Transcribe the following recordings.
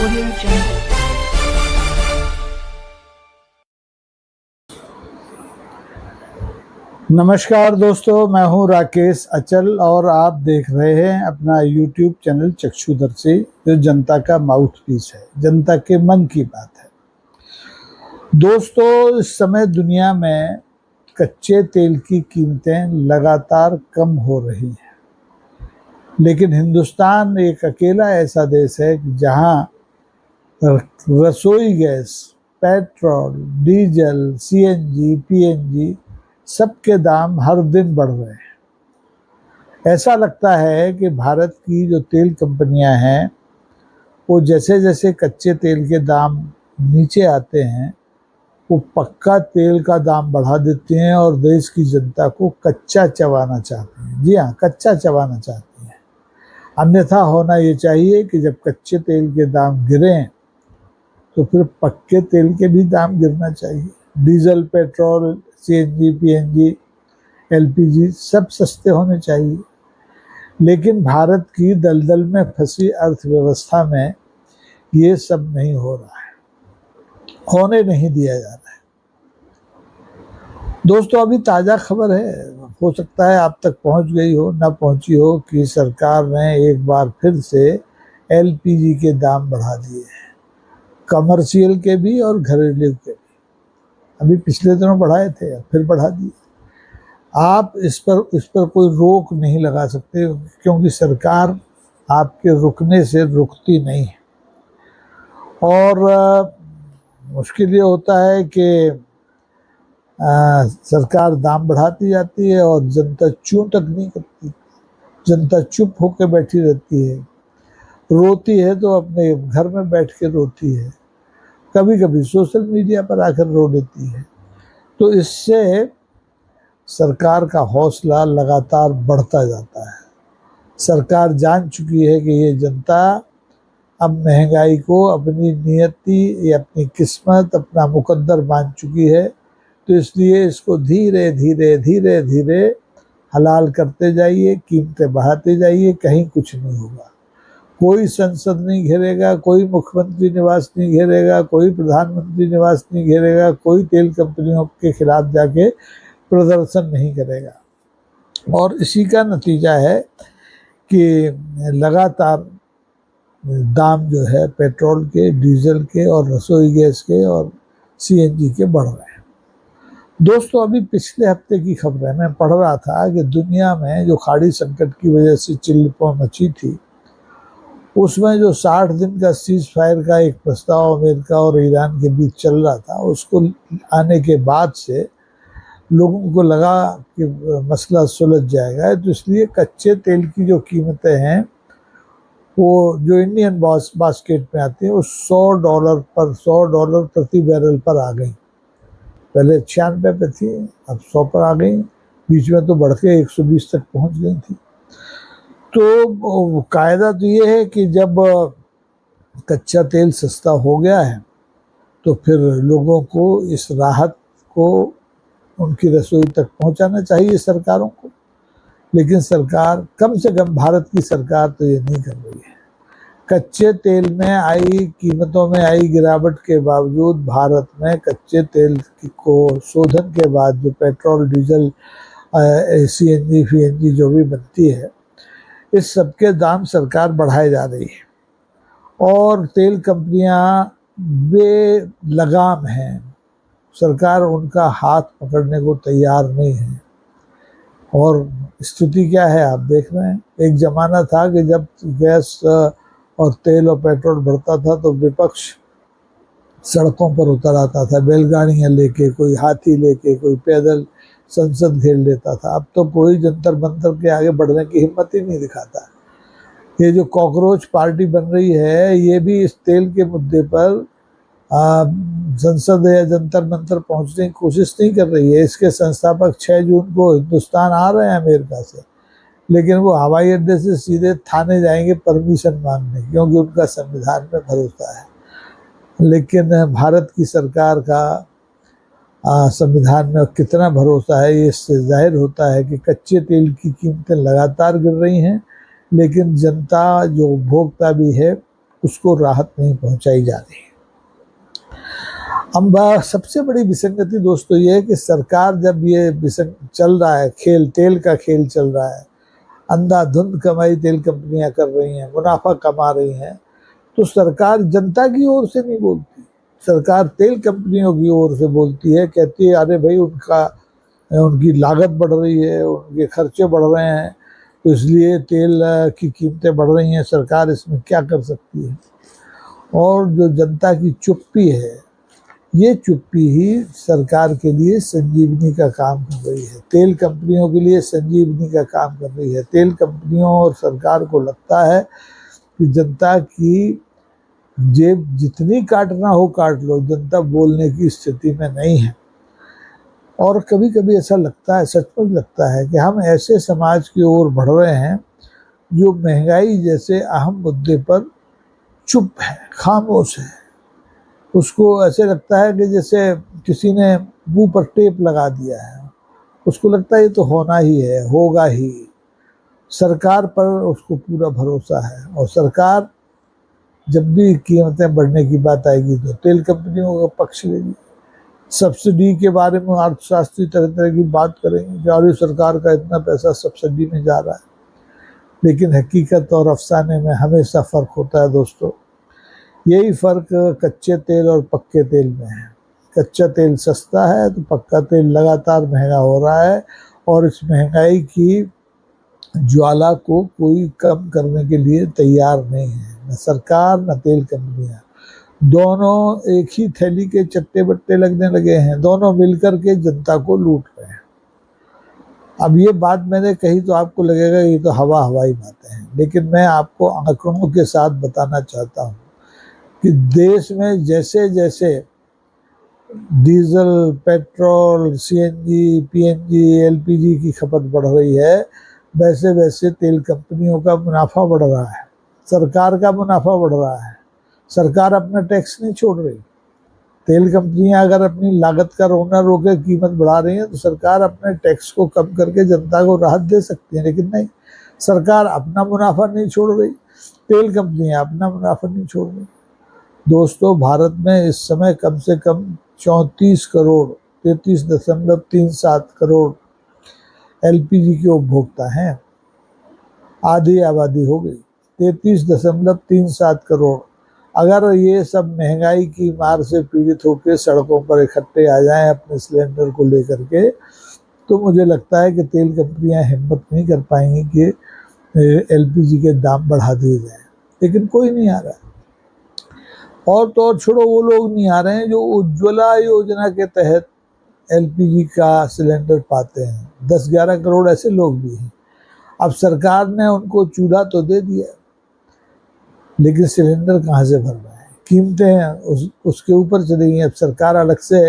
Audio Jungle. नमस्कार दोस्तों, मैं हूं राकेश अचल और आप देख रहे हैं अपना YouTube चैनल चक्षुदर्शी, जो जनता का माउथपीस है, जनता के मन की बात है। दोस्तों, इस समय दुनिया में कच्चे तेल की कीमतें लगातार कम हो रही हैं, लेकिन हिंदुस्तान एक अकेला ऐसा देश है कि जहां रसोई gas, petrol, diesel, CNG, PNG सबके दाम हर दिन बढ़ रहे हैं। ऐसा लगता है कि भारत की जो तेल कंपनियां हैं वो जैसे जैसे कच्चे तेल के दाम नीचे आते हैं वो पक्का तेल का दाम बढ़ा देती हैं और देश की जनता को कच्चा चबाना चाहती हैं। जी हाँ, कच्चा चबाना चाहती हैं। अन्यथा होना ये चाहिए कि जब कच्चे तेल के दाम गिरें तो फिर पक्के तेल के भी दाम गिरना चाहिए। Diesel, petrol, CNG, PNG, LPG सब सस्ते होने चाहिए। लेकिन भारत की दलदल में फंसी अर्थव्यवस्था में ये सब नहीं हो रहा है, होने नहीं दिया जा रहा है। दोस्तों, अभी ताज़ा खबर है, हो सकता है आप तक पहुंच गई हो, ना पहुंची हो, कि सरकार ने एक बार फिर से LPG के दाम बढ़ा दिए हैं, कमर्शियल के भी और घरेलू के भी। अभी पिछले दिनों बढ़ाए थे, अब फिर बढ़ा दिए। आप इस पर कोई रोक नहीं लगा सकते, क्योंकि सरकार आपके रुकने से रुकती नहीं है। और मुश्किल ये होता है कि सरकार दाम बढ़ाती जाती है और जनता चूं तक नहीं करती। जनता चुप होकर बैठी रहती है, रोती है तो अपने घर में बैठ के रोती है, कभी कभी सोशल मीडिया पर आकर रो देती है। तो इससे सरकार का हौसला लगातार बढ़ता जाता है। सरकार जान चुकी है कि ये जनता अब महंगाई को अपनी नियति या अपनी किस्मत, अपना मुकद्दर मान चुकी है। तो इसलिए इसको धीरे धीरे धीरे धीरे हलाल करते जाइए, कीमतें बढ़ाते जाइए, कहीं कुछ नहीं होगा। कोई संसद नहीं घेरेगा, कोई मुख्यमंत्री निवास नहीं घेरेगा, कोई प्रधानमंत्री निवास नहीं घेरेगा, कोई तेल कंपनियों के खिलाफ जाके प्रदर्शन नहीं करेगा। और इसी का नतीजा है कि लगातार दाम जो है पेट्रोल के, डीजल के और रसोई गैस के और CNG के बढ़ रहे हैं। दोस्तों, अभी पिछले हफ्ते की खबर है, मैं पढ़ रहा था कि दुनिया में जो खाड़ी संकट की वजह से चिल्लपा मची थी, उसमें जो 60 दिन का सीज फायर का एक प्रस्ताव अमेरिका और ईरान के बीच चल रहा था, उसको आने के बाद से लोगों को लगा कि मसला सुलझ जाएगा। तो इसलिए कच्चे तेल की जो कीमतें हैं वो जो इंडियन बास्केट में आती है वो $100 प्रति बैरल पर आ गई। पहले 96 पे थी, अब 100 पर आ गई। बीच में तो बढ़ के 120 तक पहुंच गई थी। तो कायदा तो ये है कि जब कच्चा तेल सस्ता हो गया है तो फिर लोगों को इस राहत को उनकी रसोई तक पहुंचाना चाहिए सरकारों को। लेकिन सरकार, कम से कम भारत की सरकार, तो ये नहीं कर रही है। कच्चे तेल में आई कीमतों में आई गिरावट के बावजूद भारत में कच्चे तेल को शोधन के बाद जो पेट्रोल, डीजल, CNG, PNG जो भी बनती है, इस सब के दाम सरकार बढ़ाए जा रही है। और तेल कंपनियां बेलगाम हैं, सरकार उनका हाथ पकड़ने को तैयार नहीं है। और स्थिति क्या है आप देख रहे हैं। एक जमाना था कि जब गैस और तेल और पेट्रोल बढ़ता था तो विपक्ष सड़कों पर उतर आता था, बैलगाड़ियां लेके, कोई हाथी लेके, कोई पैदल संसद घेर लेता था। अब तो कोई जंतर मंतर के आगे बढ़ने की हिम्मत ही नहीं दिखाता। ये जो कॉकरोच पार्टी बन रही है, ये भी इस तेल के मुद्दे पर संसद या जंतर मंतर पहुंचने की कोशिश नहीं कर रही है। इसके संस्थापक 6 जून को हिंदुस्तान आ रहे हैं अमेरिका से, लेकिन वो हवाई अड्डे से सीधे थाने जाएंगे परमिशन मांगने, क्योंकि उनका संविधान में भरोसा है। लेकिन भारत की सरकार का संविधान में कितना भरोसा है, ये इससे जाहिर होता है कि कच्चे तेल की कीमतें लगातार गिर रही हैं, लेकिन जनता जो उपभोक्ता भी है उसको राहत नहीं पहुंचाई जा रही है। अब सबसे बड़ी विसंगति दोस्तों ये है कि सरकार जब ये चल रहा है खेल, तेल का खेल चल रहा है, अंधाधुंध कमाई तेल कंपनियां कर रही हैं, मुनाफा कमा रही हैं, तो सरकार जनता की ओर से नहीं बोलती, सरकार तेल कंपनियों की ओर से बोलती है। कहती है अरे भाई उनकी लागत बढ़ रही है, उनके खर्चे बढ़ रहे हैं, तो इसलिए तेल की कीमतें बढ़ रही हैं, सरकार इसमें क्या कर सकती है। और जो जनता की चुप्पी है, ये चुप्पी ही सरकार के लिए संजीवनी का काम कर रही है, तेल कंपनियों के लिए संजीवनी का काम कर रही है। तेल कंपनियों और सरकार को लगता है कि जनता की जेब जितनी काटना हो काट लो, जनता बोलने की स्थिति में नहीं है। और कभी कभी ऐसा लगता है, सचमुच लगता है कि हम ऐसे समाज की ओर बढ़ रहे हैं जो महंगाई जैसे अहम मुद्दे पर चुप है, खामोश है। उसको ऐसे लगता है कि जैसे किसी ने मुंह पर टेप लगा दिया है, उसको लगता है ये तो होना ही है, होगा ही। सरकार पर उसको पूरा भरोसा है, और सरकार जब भी कीमतें बढ़ने की बात आएगी तो तेल कंपनियों का पक्ष लेगी। सब्सिडी के बारे में अर्थशास्त्री तरह तरह की बात करेंगे कि अरे सरकार का इतना पैसा सब्सिडी में जा रहा है, लेकिन हकीकत और अफसाने में हमेशा फ़र्क होता है दोस्तों। यही फ़र्क कच्चे तेल और पक्के तेल में है। कच्चा तेल सस्ता है तो पक्का तेल लगातार महंगा हो रहा है, और इस महंगाई की ज्वाला को कोई कम करने के लिए तैयार नहीं है, न सरकार न तेल कंपनियां। दोनों एक ही थैली के चट्टे बट्टे लगने लगे हैं, दोनों मिलकर के जनता को लूट रहे हैं। अब ये बात मैंने कही तो आपको लगेगा ये तो हवाई बातें हैं, लेकिन मैं आपको आंकड़ों के साथ बताना चाहता हूँ कि देश में जैसे जैसे diesel, petrol, CNG, PNG, LPG की खपत बढ़ रही है, वैसे वैसे तेल कंपनियों का मुनाफा बढ़ रहा है, सरकार का मुनाफा बढ़ रहा है। सरकार अपना टैक्स नहीं छोड़ रही। तेल कंपनियां अगर अपनी लागत का रोना रोके कीमत बढ़ा रही हैं तो सरकार अपने टैक्स को कम करके जनता को राहत दे सकती है, लेकिन नहीं, सरकार अपना मुनाफा नहीं छोड़ रही, तेल कंपनियां अपना मुनाफा नहीं छोड़ रही। दोस्तों, भारत में इस समय कम से कम 34 करोड़ 33.37 करोड़ एलपीजी के उपभोक्ता हैं। आधी आबादी हो गई 33.37 करोड़। अगर ये सब महंगाई की मार से पीड़ित होकर सड़कों पर इकट्ठे आ जाएं अपने सिलेंडर को लेकर के, तो मुझे लगता है कि तेल कंपनियां हिम्मत नहीं कर पाएंगी कि एलपीजी के दाम बढ़ा दिए जाएं। लेकिन कोई नहीं आ रहा है। और तो और छोड़ो, वो लोग नहीं आ रहे हैं जो उज्ज्वला योजना के तहत एलपीजी का सिलेंडर पाते हैं। 10-11 करोड़ ऐसे लोग भी हैं। अब सरकार ने उनको चूल्हा तो दे दिया, लेकिन सिलेंडर कहाँ से भर रहे हैं? कीमतें उसके ऊपर चली गई। अब सरकार अलग से,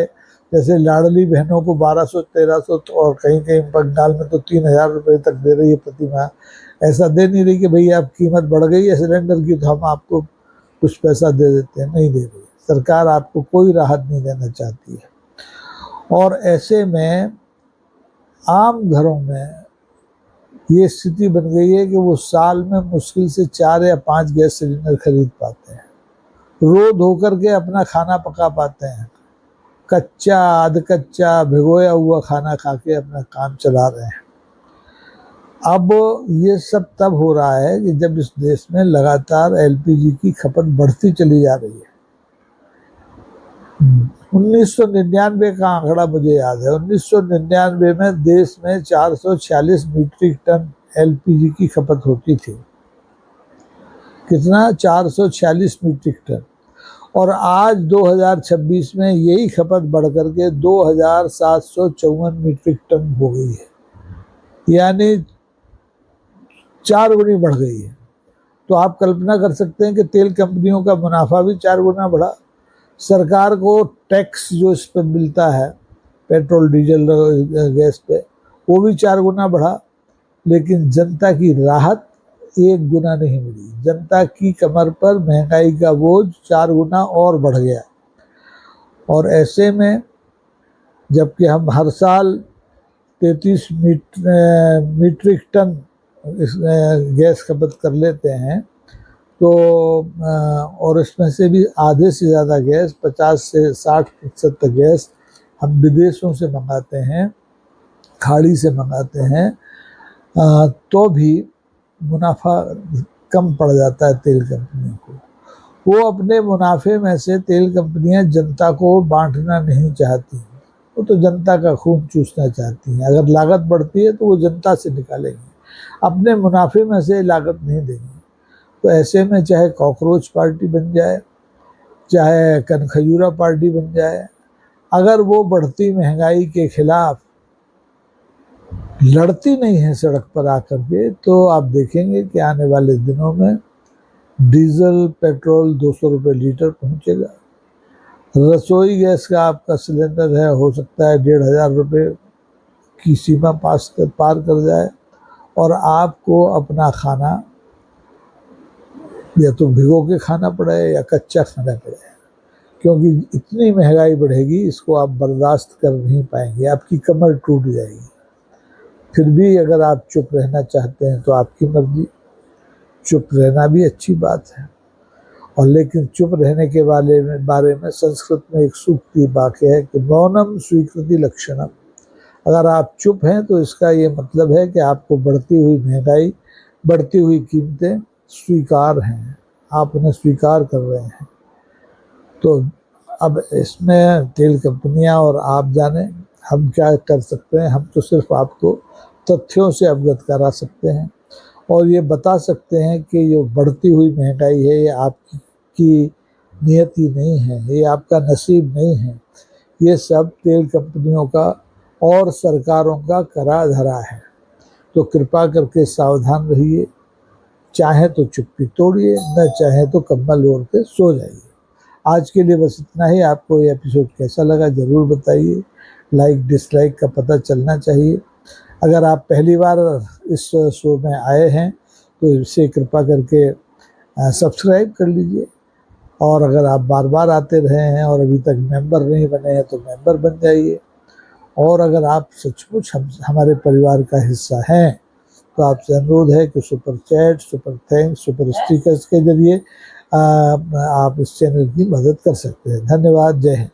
जैसे लाडली बहनों को 1200-1300 और कहीं कहीं बंगाल में तो 3000 रुपये तक दे रही है प्रति माह, ऐसा दे नहीं रही कि भैया अब कीमत बढ़ गई है सिलेंडर की तो हम आपको कुछ पैसा दे देते हैं। नहीं दे रही सरकार, आपको कोई राहत नहीं देना चाहती है। और ऐसे में आम घरों में ये स्थिति बन गई है कि वो साल में मुश्किल से 4 या 5 गैस सिलेंडर खरीद पाते हैं, रो धो करके अपना खाना पका पाते हैं, कच्चा आध कच्चा भिगोया हुआ खाना खा के अपना काम चला रहे हैं। अब ये सब तब हो रहा है कि जब इस देश में लगातार एलपीजी की खपत बढ़ती चली जा रही है। 1999 का आंकड़ा मुझे याद है। 1999 में देश में 446 मीट्रिक टन एलपीजी की खपत होती थी। कितना? 446 मीट्रिक टन। और आज 2026 में यही खपत बढ़कर के 2754 मीट्रिक टन हो गई है, यानी 4 गुनी बढ़ गई है। तो आप कल्पना कर सकते हैं कि तेल कंपनियों का मुनाफा भी 4 गुना बढ़ा। सरकार को टैक्स जो इस पर मिलता है पेट्रोल डीजल गैस पे, वो भी 4 गुना बढ़ा। लेकिन जनता की राहत 1 गुना नहीं मिली। जनता की कमर पर महंगाई का बोझ 4 गुना और बढ़ गया। और ऐसे में जबकि हम हर साल 33 मीट्रिक टन इस गैस खपत कर लेते हैं, तो और इसमें से भी आधे से ज़्यादा गैस 50 से 60% तक गैस हम विदेशों से मंगाते हैं, खाड़ी से मंगाते हैं, तो भी मुनाफा कम पड़ जाता है तेल कंपनियों को। वो अपने मुनाफे में से तेल कंपनियां जनता को बांटना नहीं चाहती, वो तो जनता का खून चूसना चाहती हैं। अगर लागत बढ़ती है तो वो जनता से निकालेंगे, अपने मुनाफे में से लागत नहीं देंगे। तो ऐसे में चाहे कॉकरोच पार्टी बन जाए, चाहे कनखजूरा पार्टी बन जाए, अगर वो बढ़ती महंगाई के खिलाफ लड़ती नहीं है सड़क पर आकर के, तो आप देखेंगे कि आने वाले दिनों में डीजल पेट्रोल 200 रुपये लीटर पहुंचेगा। रसोई गैस का आपका सिलेंडर है, हो सकता है 1500 रुपये की सीमा पार कर जाए, और आपको अपना खाना या तो भिगो के खाना पड़े या कच्चा खाना पड़े, क्योंकि इतनी महंगाई बढ़ेगी, इसको आप बर्दाश्त कर नहीं पाएंगे, आपकी कमर टूट जाएगी। फिर भी अगर आप चुप रहना चाहते हैं तो आपकी मर्जी, चुप रहना भी अच्छी बात है। और लेकिन चुप रहने के बारे में संस्कृत में एक सूक्ति वाक्य है कि मौनम स्वीकृति लक्षणम। अगर आप चुप हैं तो इसका ये मतलब है कि आपको बढ़ती हुई महंगाई, बढ़ती हुई कीमतें स्वीकार हैं, आप उन्हें स्वीकार कर रहे हैं। तो अब इसमें तेल कंपनियां और आप जाने हम क्या कर सकते हैं। हम तो सिर्फ आपको तथ्यों से अवगत करा सकते हैं और ये बता सकते हैं कि जो बढ़ती हुई महंगाई है ये आपकी नियति नहीं है, ये आपका नसीब नहीं है, ये सब तेल कंपनियों का और सरकारों का करा धरा है। तो कृपा करके सावधान रहिए, चाहे तो चुप्पी तोड़िए, न चाहे तो कम्बल ओढ़ के सो जाइए। आज के लिए बस इतना ही। आपको ये एपिसोड कैसा लगा ज़रूर बताइए, लाइक डिसलाइक का पता चलना चाहिए। अगर आप पहली बार इस शो में आए हैं तो इसे कृपा करके सब्सक्राइब कर लीजिए, और अगर आप बार बार आते रहे हैं और अभी तक मेंबर नहीं बने हैं तो मेंबर बन जाइए। और अगर आप सचमुच हमारे परिवार का हिस्सा हैं तो आपसे अनुरोध है कि super chat, super thanks, super stickers के जरिए आप इस चैनल की मदद कर सकते हैं। धन्यवाद। जय हिंद।